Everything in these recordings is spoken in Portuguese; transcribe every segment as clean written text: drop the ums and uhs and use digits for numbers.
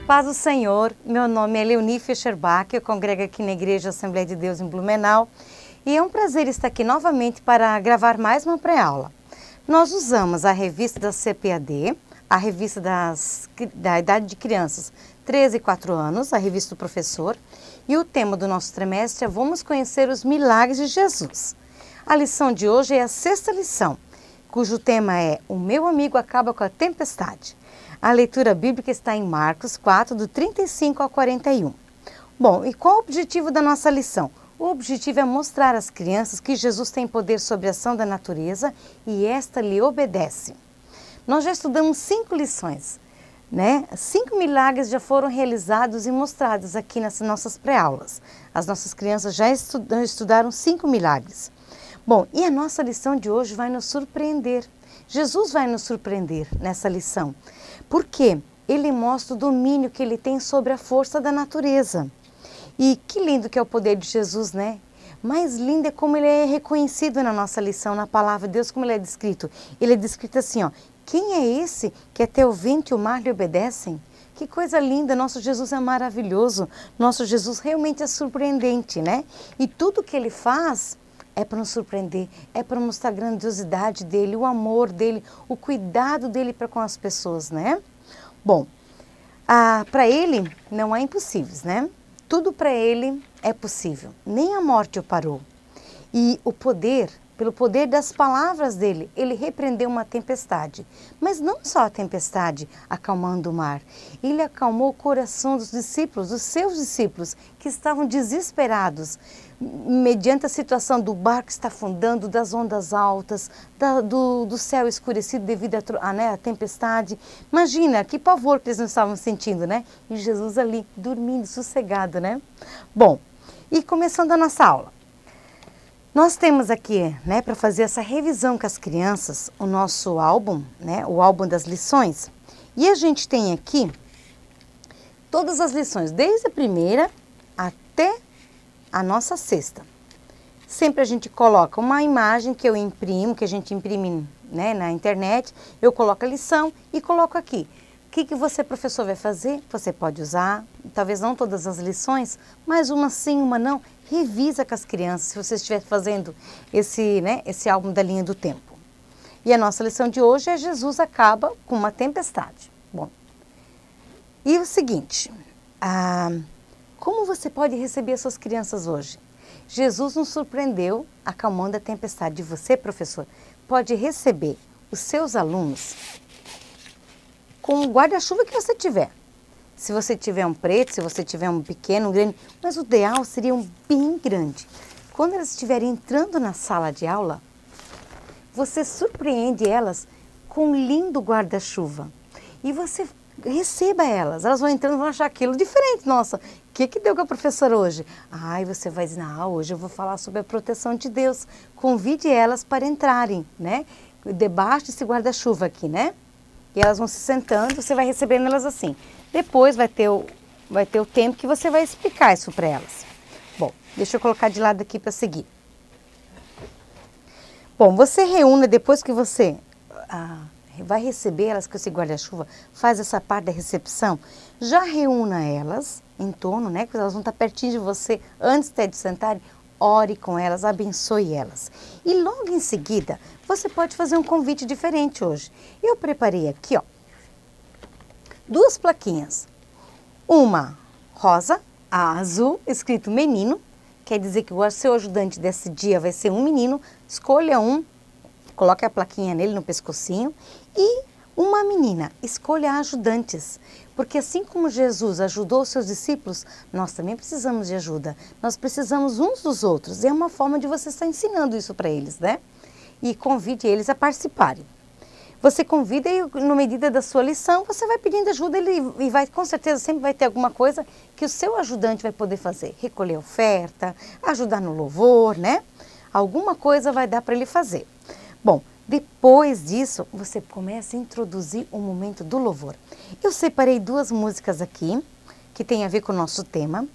Paz do Senhor, meu nome é Leoni Fischerbach, eu congrego aqui na Igreja Assembleia de Deus em Blumenau e é um prazer estar aqui novamente para gravar mais uma pré-aula. Nós usamos a revista da CPAD, a revista da idade de crianças 13 e 4 anos, a revista do professor, e o tema do nosso trimestre é Vamos Conhecer os Milagres de Jesus. A lição de hoje é a 6ª lição, cujo tema é O Meu Amigo Acaba com a Tempestade. A leitura bíblica está em Marcos 4, do 35 ao 41. Bom, e qual o objetivo da nossa lição? O objetivo é mostrar às crianças que Jesus tem poder sobre a ação da natureza e esta lhe obedece. Nós já estudamos 5 lições, né? 5 milagres já foram realizados e mostrados aqui nas nossas pré-aulas. As nossas crianças já estudaram 5 milagres. Bom, e a nossa lição de hoje vai nos surpreender. Jesus vai nos surpreender nessa lição. Porque ele mostra o domínio que ele tem sobre a força da natureza. E que lindo que é o poder de Jesus, né? Mais lindo é como ele é reconhecido na nossa lição, na palavra de Deus, como ele é descrito. Ele é descrito assim, ó. Quem é esse que até o vento e o mar lhe obedecem? Que coisa linda, nosso Jesus é maravilhoso. Nosso Jesus realmente é surpreendente, né? E tudo que ele faz é para nos surpreender, é para mostrar a grandiosidade dele, o amor dele, o cuidado dele para com as pessoas, né? Bom, para ele não há impossíveis, né? Tudo para ele é possível, nem a morte o parou. E o poder, pelo poder das palavras dele, ele repreendeu uma tempestade. Mas não só a tempestade acalmando o mar, ele acalmou o coração dos discípulos, dos seus discípulos, que estavam desesperados, mediante a situação do barco estar afundando, das ondas altas, do céu escurecido devido à tempestade. Imagina que pavor que eles não estavam sentindo, né? E Jesus ali, dormindo, sossegado, né? Bom, e começando a nossa aula. Nós temos aqui, né, para fazer essa revisão com as crianças, o nosso álbum, né, o álbum das lições. E a gente tem aqui todas as lições, desde a primeira até a nossa 6ª. Sempre a gente coloca uma imagem que eu imprimo, que a gente imprime, né, na internet, eu coloco a lição e coloco aqui. O que você, professor, vai fazer? Você pode usar, talvez não todas as lições, mas uma sim, uma não. Revisa com as crianças, se você estiver fazendo esse álbum da linha do tempo. E a nossa lição de hoje é Jesus acaba com uma tempestade. Bom, e o seguinte, como você pode receber as suas crianças hoje? Jesus nos surpreendeu acalmando a tempestade. E você, professor, pode receber os seus alunos com o guarda-chuva que você tiver. Se você tiver um preto, se você tiver um pequeno, um grande, mas o ideal seria um bem grande. Quando elas estiverem entrando na sala de aula, você surpreende elas com um lindo guarda-chuva. E você receba elas vão entrando e vão achar aquilo diferente. Nossa, o que deu com a professora hoje? Ai, você vai dizer, hoje eu vou falar sobre a proteção de Deus. Convide elas para entrarem, né? Debaixo desse guarda-chuva aqui, né? E elas vão se sentando, você vai recebendo elas assim. Depois vai ter o tempo que você vai explicar isso para elas. Bom, deixa eu colocar de lado aqui para seguir. Bom, você reúne, depois que você vai receber elas com esse guarda-chuva, faz essa parte da recepção, já reúna elas em torno, né? Que elas vão estar pertinho de você antes até de sentarem. Ore com elas, abençoe elas. E logo em seguida, você pode fazer um convite diferente hoje. Eu preparei aqui, ó, 2 plaquinhas. Uma rosa, a azul, escrito menino, quer dizer que o seu ajudante desse dia vai ser um menino. Escolha um, coloque a plaquinha nele no pescocinho. E uma menina, escolha ajudantes. Porque assim como Jesus ajudou os seus discípulos, nós também precisamos de ajuda. Nós precisamos uns dos outros. É uma forma de você estar ensinando isso para eles, né? E convide eles a participarem. Você convida e, na medida da sua lição, você vai pedindo ajuda e vai, com certeza, sempre vai ter alguma coisa que o seu ajudante vai poder fazer. Recolher oferta, ajudar no louvor, né? Alguma coisa vai dar para ele fazer. Bom, depois disso, você começa a introduzir o momento do louvor. Eu separei 2 músicas aqui, que tem a ver com o nosso tema.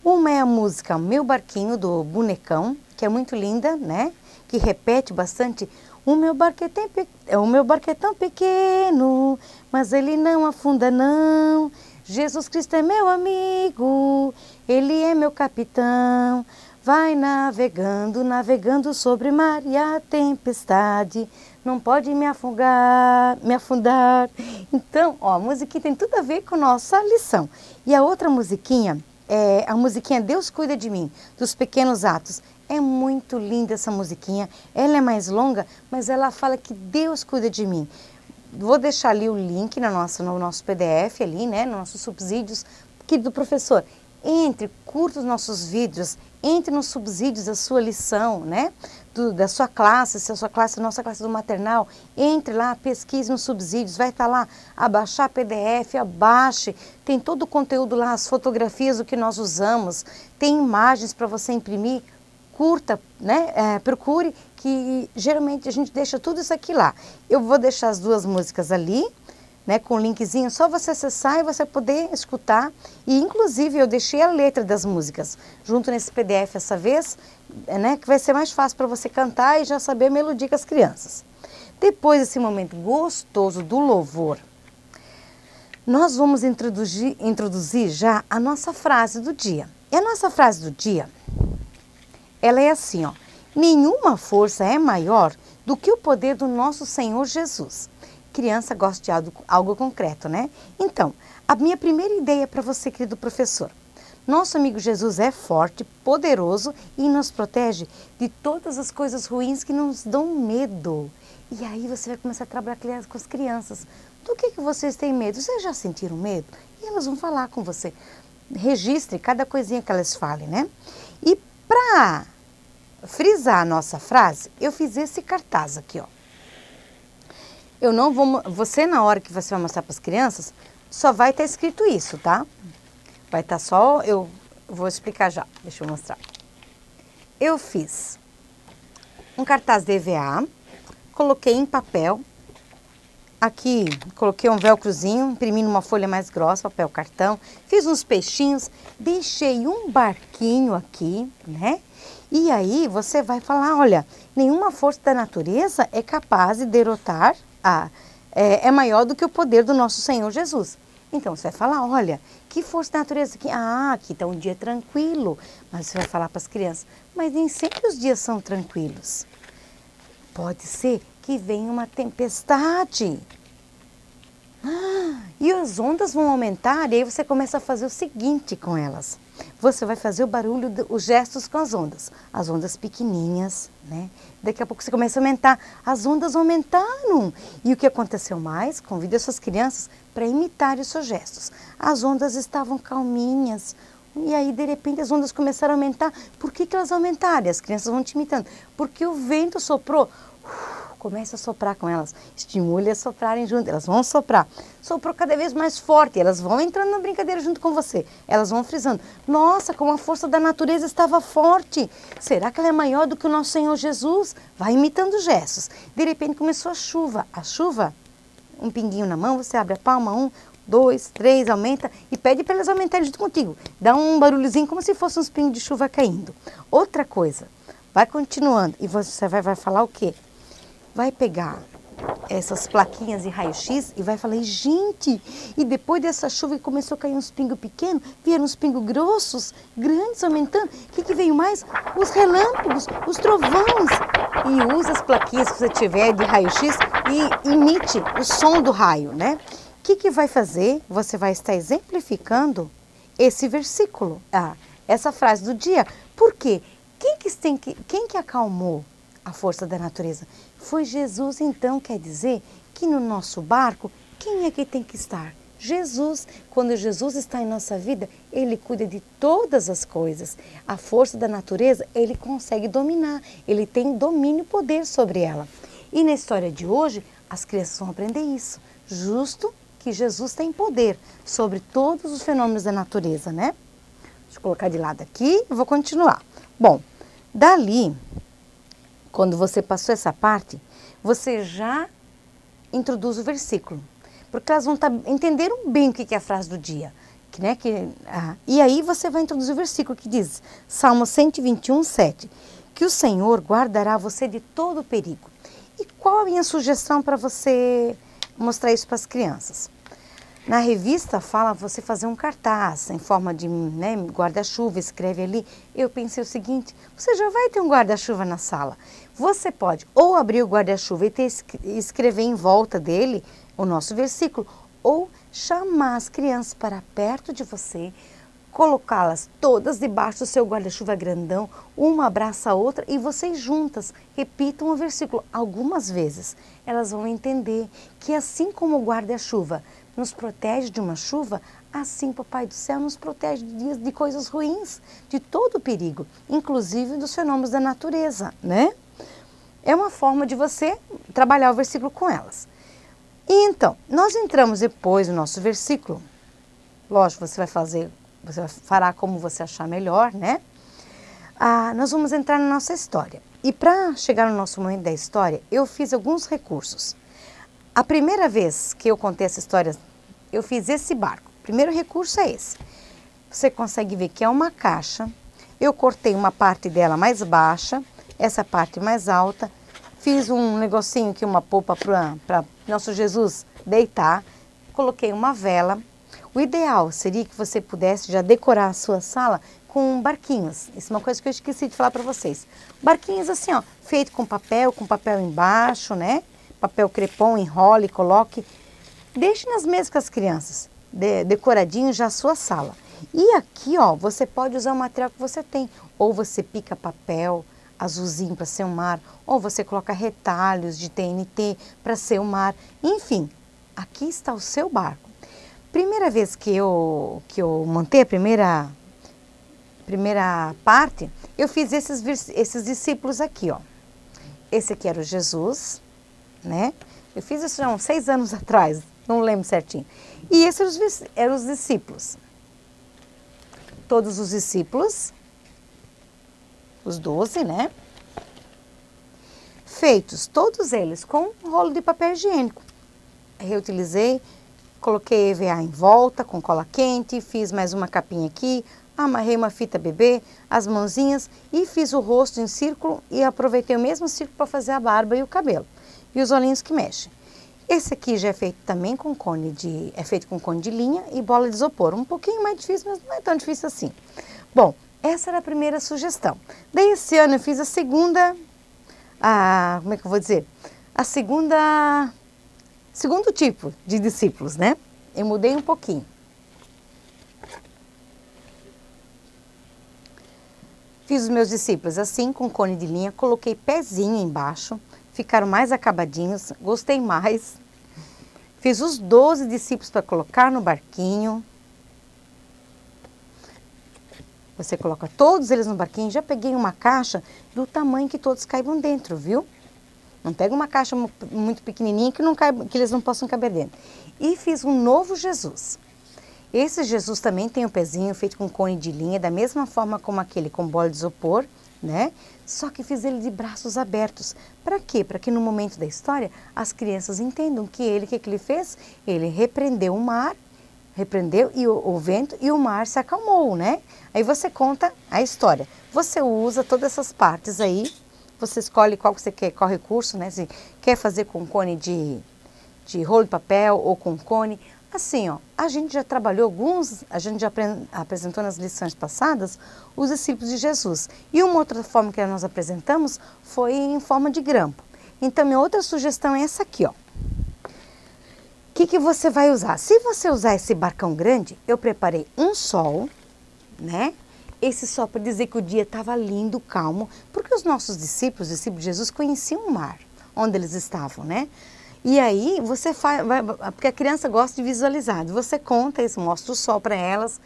Uma é a música Meu Barquinho, do Bonecão, que é muito linda, né? Que repete bastante. O meu barco é tão pequeno, mas ele não afunda não. Jesus Cristo é meu amigo, Ele é meu capitão. Vai navegando, navegando sobre o mar e a tempestade não pode me afundar. Então, ó, a musiquinha tem tudo a ver com nossa lição. E a outra musiquinha é a musiquinha Deus Cuida de Mim, dos Pequenos Atos. É muito linda essa musiquinha, ela é mais longa, mas ela fala que Deus cuida de mim. Vou deixar ali o link no nosso PDF, ali, né, nos nossos subsídios. Querido professor, curta os nossos vídeos, entre nos subsídios da sua lição, né, da sua classe, se a sua classe, a nossa classe do maternal, entre lá, pesquise nos subsídios, vai estar lá, abaixar PDF, abaixe, tem todo o conteúdo lá, as fotografias do que nós usamos, tem imagens para você imprimir, curta, né, procure, que geralmente a gente deixa tudo isso aqui lá. Eu vou deixar as duas músicas ali, né, com o linkzinho, só você acessar e você poder escutar. E inclusive eu deixei a letra das músicas junto nesse PDF essa vez, né, que vai ser mais fácil para você cantar e já saber a melodia com as crianças. Depois desse momento gostoso do louvor, nós vamos introduzir já a nossa frase do dia. E a nossa frase do dia, ela é assim, ó: nenhuma força é maior do que o poder do nosso Senhor Jesus. Criança gosta de algo concreto, né? Então, a minha primeira ideia para você, querido professor: nosso amigo Jesus é forte, poderoso e nos protege de todas as coisas ruins que nos dão medo. E aí você vai começar a trabalhar com as crianças. Do que vocês têm medo? Vocês já sentiram medo? E elas vão falar com você. Registre cada coisinha que elas falem, né? E para frisar a nossa frase, eu fiz esse cartaz aqui, ó. Eu não vou, você na hora que você vai mostrar para as crianças, só vai estar escrito isso, tá? Vai estar só, eu vou explicar já, deixa eu mostrar. Eu fiz um cartaz de EVA, coloquei em papel, aqui coloquei um velcrozinho, imprimi numa folha mais grossa, papel cartão, fiz uns peixinhos, deixei um barquinho aqui, né? E aí você vai falar, olha, nenhuma força da natureza é capaz de derrotar, é maior do que o poder do nosso Senhor Jesus. Então você vai falar, olha, que força da natureza aqui? Aqui está um dia tranquilo. Mas você vai falar para as crianças, mas nem sempre os dias são tranquilos. Pode ser que venha uma tempestade. E as ondas vão aumentar e aí você começa a fazer o seguinte com elas. Você vai fazer o barulho, os gestos com as ondas pequenininhas, né? Daqui a pouco você começa a aumentar, as ondas aumentaram. E o que aconteceu mais? Convide as suas crianças para imitarem os seus gestos. As ondas estavam calminhas e aí de repente as ondas começaram a aumentar. Por que elas aumentaram? As crianças vão te imitando. Porque o vento soprou. Comece a soprar com elas, estimule a soprarem junto, elas vão soprar. Soprou cada vez mais forte, elas vão entrando na brincadeira junto com você, elas vão frisando. Nossa, como a força da natureza estava forte, será que ela é maior do que o nosso Senhor Jesus? Vai imitando gestos. De repente começou a chuva, um pinguinho na mão, você abre a palma, 1, 2, 3, aumenta e pede para elas aumentarem junto contigo. Dá um barulhozinho como se fosse uns pingos de chuva caindo. Outra coisa, vai continuando e você vai falar o quê? Vai pegar essas plaquinhas de raio-x e vai falar, gente, e depois dessa chuva que começou a cair uns pingos pequenos, vieram uns pingos grossos, grandes, aumentando. O que veio mais? Os relâmpagos, os trovões. E usa as plaquinhas que você tiver de raio-x e imite o som do raio, né? O que vai fazer? Você vai estar exemplificando esse versículo, essa frase do dia. Por quê? Quem que acalmou a força da natureza? Foi Jesus, então quer dizer que no nosso barco, quem é que tem que estar? Jesus. Quando Jesus está em nossa vida, Ele cuida de todas as coisas. A força da natureza, Ele consegue dominar, Ele tem domínio e poder sobre ela. E na história de hoje, as crianças vão aprender isso, justo que Jesus tem poder sobre todos os fenômenos da natureza, né? Deixa eu colocar de lado aqui e vou continuar. Bom, dali, quando você passou essa parte, você já introduz o versículo. Porque elas vão entenderam bem o que é a frase do dia. E aí você vai introduzir o versículo que diz, Salmo 121, 7, que o Senhor guardará você de todo perigo. E qual a minha sugestão para você mostrar isso para as crianças? Na revista fala você fazer um cartaz em forma de, né, guarda-chuva, escreve ali. Eu pensei o seguinte, você já vai ter um guarda-chuva na sala. Você pode ou abrir o guarda-chuva e escrever em volta dele o nosso versículo, ou chamar as crianças para perto de você, colocá-las todas debaixo do seu guarda-chuva grandão, uma abraça a outra e vocês juntas repitam o versículo algumas vezes. Elas vão entender que assim como o guarda-chuva nos protege de uma chuva, assim Papai do Céu nos protege de coisas ruins, de todo o perigo, inclusive dos fenômenos da natureza, né? É uma forma de você trabalhar o versículo com elas. E então, nós entramos depois no nosso versículo. Lógico, você fará como você achar melhor, né? Nós vamos entrar na nossa história. E para chegar no nosso momento da história, eu fiz alguns recursos. A primeira vez que eu contei essa história, eu fiz esse barco. O primeiro recurso é esse. Você consegue ver que é uma caixa. Eu cortei uma parte dela mais baixa, essa parte mais alta. Fiz um negocinho aqui, uma polpa para nosso Jesus deitar. Coloquei uma vela. O ideal seria que você pudesse já decorar a sua sala com barquinhos. Isso é uma coisa que eu esqueci de falar para vocês. Barquinhos assim, ó, feito com papel embaixo, né? Papel crepom, enrole, coloque. Deixe nas mesas com as crianças, decoradinho já a sua sala. E aqui, ó, você pode usar o material que você tem. Ou você pica papel azulzinho para ser um mar, ou você coloca retalhos de TNT para ser um mar. Enfim, aqui está o seu barco. Primeira vez que eu montei a primeira parte, eu fiz esses discípulos aqui, ó. Esse aqui era o Jesus, né? Eu fiz isso já uns 6 anos atrás, não lembro certinho. E esses eram os discípulos. Todos os discípulos, os 12, né? Feitos, todos eles, com um rolo de papel higiênico. Reutilizei, coloquei EVA em volta com cola quente, fiz mais uma capinha aqui, amarrei uma fita bebê, as mãozinhas e fiz o rosto em círculo e aproveitei o mesmo círculo para fazer a barba e o cabelo. E os olhinhos que mexem. Esse aqui já é feito também com cone de linha e bola de isopor. Um pouquinho mais difícil, mas não é tão difícil assim. Bom, essa era a primeira sugestão. Daí esse ano eu fiz a segunda, como é que eu vou dizer? Segundo tipo de discípulos, né? Eu mudei um pouquinho. Fiz os meus discípulos assim, com cone de linha, coloquei pezinho embaixo, ficaram mais acabadinhos, gostei mais. Fiz os 12 discípulos para colocar no barquinho. Você coloca todos eles no barquinho. Já peguei uma caixa do tamanho que todos caibam dentro, viu? Não pega uma caixa muito pequenininha que eles não possam caber dentro. E fiz um novo Jesus. Esse Jesus também tem um pezinho feito com cone de linha, da mesma forma como aquele com bola de isopor, né? Só que fiz ele de braços abertos. Para quê? Para que no momento da história as crianças entendam que o que ele fez? Ele repreendeu o mar, repreendeu o vento e o mar se acalmou, né? Aí você conta a história. Você usa todas essas partes aí, você escolhe qual que você quer, qual recurso, né? Se quer fazer com cone de rolo de papel ou com cone. Assim, ó, a gente já trabalhou a gente já apresentou nas lições passadas os discípulos de Jesus. E uma outra forma que nós apresentamos foi em forma de grampo. Então, minha outra sugestão é essa aqui, ó. O que você vai usar? Se você usar esse barcão grande, eu preparei um sol, né? Esse sol para dizer que o dia estava lindo, calmo, porque os nossos discípulos, os discípulos de Jesus, conheciam o mar, onde eles estavam, né? E aí você porque a criança gosta de visualizar, você conta isso, mostra o sol para elas,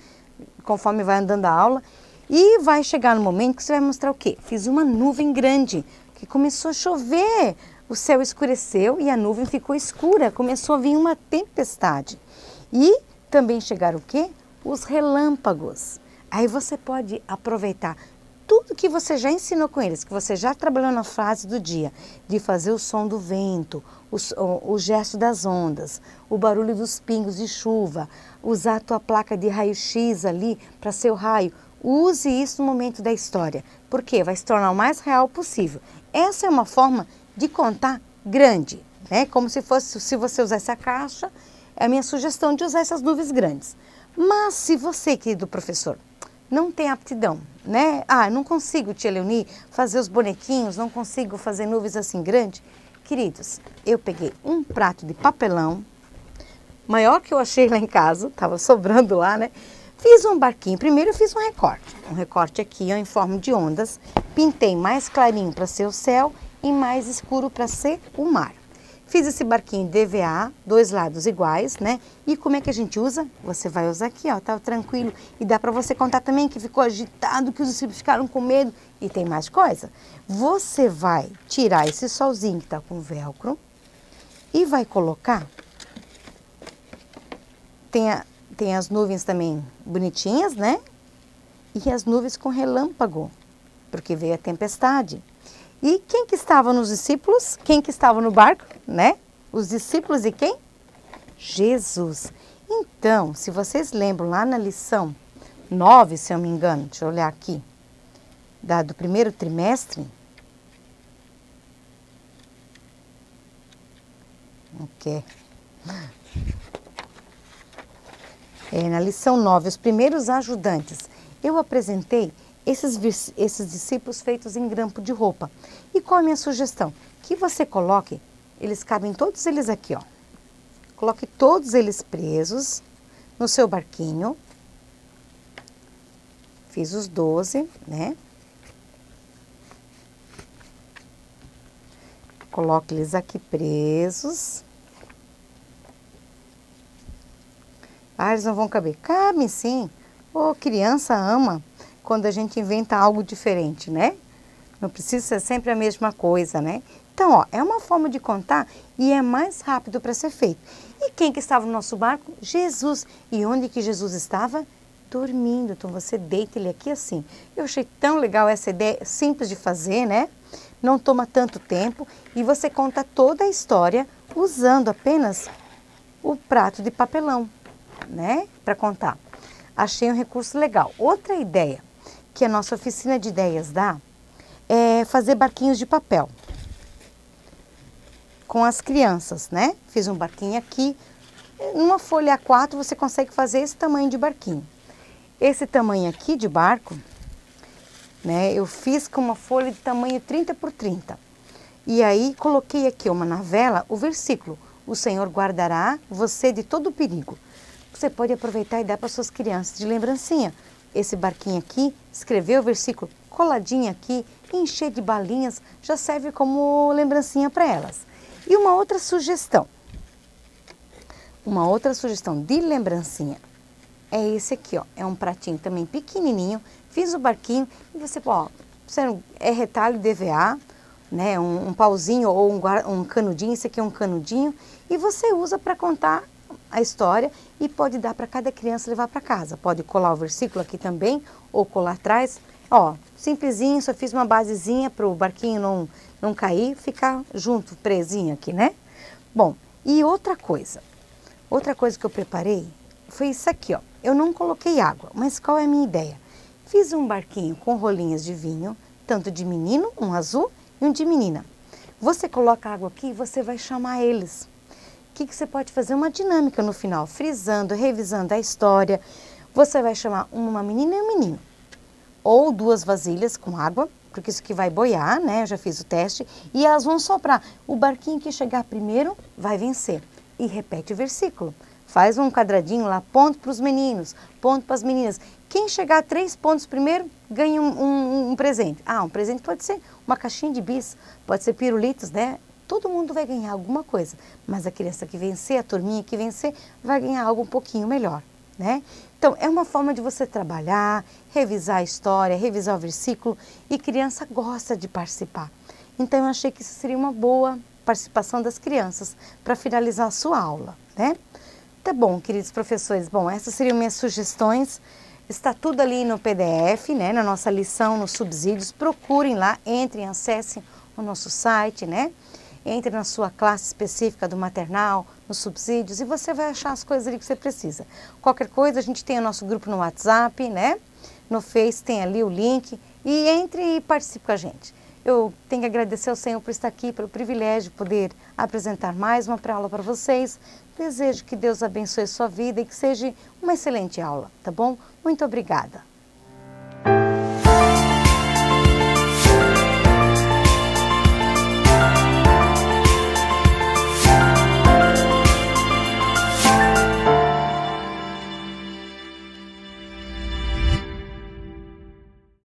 conforme vai andando a aula, e vai chegar no momento que você vai mostrar o quê? Fiz uma nuvem grande, que começou a chover, o céu escureceu e a nuvem ficou escura, começou a vir uma tempestade. E também chegaram o quê? Os relâmpagos. Aí você pode aproveitar tudo que você já ensinou com eles, que você já trabalhou na frase do dia, de fazer o som do vento, o gesto das ondas, o barulho dos pingos de chuva, usar a tua placa de raio-x ali para ser o raio. Use isso no momento da história, porque vai se tornar o mais real possível. Essa é uma forma de contar grande, né? Como se você usasse a caixa É a minha sugestão de usar essas nuvens grandes. Mas se você, querido professor, não tem aptidão, né? Ah, não consigo, tia Leoni, fazer os bonequinhos, não consigo fazer nuvens assim grandes. Queridos, eu peguei um prato de papelão, maior que eu achei lá em casa, estava sobrando lá, né? Fiz um barquinho, primeiro eu fiz um recorte aqui, ó, em forma de ondas, pintei mais clarinho para ser o céu e mais escuro para ser o mar. Fiz esse barquinho de EVA, dois lados iguais, né? E como é que a gente usa? Você vai usar aqui, ó, tá tranquilo. E dá para você contar também que ficou agitado, que os discípulos ficaram com medo. E tem mais coisa. Você vai tirar esse solzinho que tá com velcro e vai colocar. Tem as nuvens também bonitinhas, né? E as nuvens com relâmpago, porque veio a tempestade. E quem que estava nos discípulos? Quem que estava no barco, né? Os discípulos e quem? Jesus. Então, se vocês lembram lá na lição 9, se eu não me engano, deixa eu olhar aqui, do primeiro trimestre. Ok. Na lição 9, os primeiros ajudantes, eu apresentei esses discípulos feitos em grampo de roupa. E qual é a minha sugestão? Que você coloque, eles cabem todos eles aqui, ó. Coloque todos eles presos no seu barquinho. Fiz os 12, né? Coloque eles aqui presos. Ah, eles não vão caber. Cabem sim. Ô, criança ama quando a gente inventa algo diferente, né? Não precisa ser sempre a mesma coisa, né? Então, ó, é uma forma de contar e é mais rápido para ser feito. E quem que estava no nosso barco? Jesus. E onde que Jesus estava? Dormindo. Então, você deita ele aqui assim. Eu achei tão legal essa ideia, simples de fazer, né? Não toma tanto tempo e você conta toda a história usando apenas o prato de papelão, né? Para contar. Achei um recurso legal. Outra ideia que a nossa oficina de ideias dá é fazer barquinhos de papel com as crianças, né? Fiz um barquinho aqui. Numa folha A4 você consegue fazer esse tamanho de barquinho. Esse tamanho aqui de barco, né? Eu fiz com uma folha de tamanho 30 por 30. E aí coloquei aqui na vela o versículo: o Senhor guardará você de todo perigo. Você pode aproveitar e dar para suas crianças de lembrancinha. Esse barquinho aqui, escrever o versículo coladinho aqui, encher de balinhas, já serve como lembrancinha para elas. E uma outra sugestão de lembrancinha é esse aqui, ó. É um pratinho também pequenininho, fiz o barquinho e você, ó, é retalho de EVA, né? Um pauzinho ou um canudinho, esse aqui é um canudinho, e você usa para contar a história e pode dar para cada criança levar para casa. Pode colar o versículo aqui também ou colar atrás. Ó, simplesinho, só fiz uma basezinha para o barquinho não cair, ficar junto, presinho aqui, né? Bom, e outra coisa que eu preparei foi isso aqui, ó. Eu não coloquei água, mas qual é a minha ideia? Fiz um barquinho com rolinhas de vinho, tanto de menino, um azul, e um de menina. Você coloca água aqui e você vai chamar eles. O que você pode fazer? Uma dinâmica no final, frisando, revisando a história. Você vai chamar uma menina e um menino. Ou 2 vasilhas com água, porque isso aqui vai boiar, né? Eu já fiz o teste. E elas vão soprar. O barquinho que chegar primeiro vai vencer. E repete o versículo. Faz um quadradinho lá, ponto para os meninos, ponto para as meninas. Quem chegar a 3 pontos primeiro, ganha um presente. Ah, um presente pode ser uma caixinha de bis, pode ser pirulitos, né? Todo mundo vai ganhar alguma coisa, mas a criança que vencer, a turminha que vencer, vai ganhar algo um pouquinho melhor, né? Então, é uma forma de você trabalhar, revisar a história, revisar o versículo, e criança gosta de participar. Então, eu achei que isso seria uma boa participação das crianças para finalizar a sua aula, né? Tá bom, queridos professores, bom, essas seriam minhas sugestões. Está tudo ali no PDF, né? Na nossa lição, nos subsídios. Procurem lá, entrem, acessem o nosso site, né? Entre na sua classe específica do maternal, nos subsídios, e você vai achar as coisas ali que você precisa. Qualquer coisa, a gente tem o nosso grupo no WhatsApp, né? No Face tem ali o link, e entre e participe com a gente. Eu tenho que agradecer ao Senhor por estar aqui, pelo privilégio de poder apresentar mais uma pré-aula para vocês. Desejo que Deus abençoe a sua vida e que seja uma excelente aula, tá bom? Muito obrigada.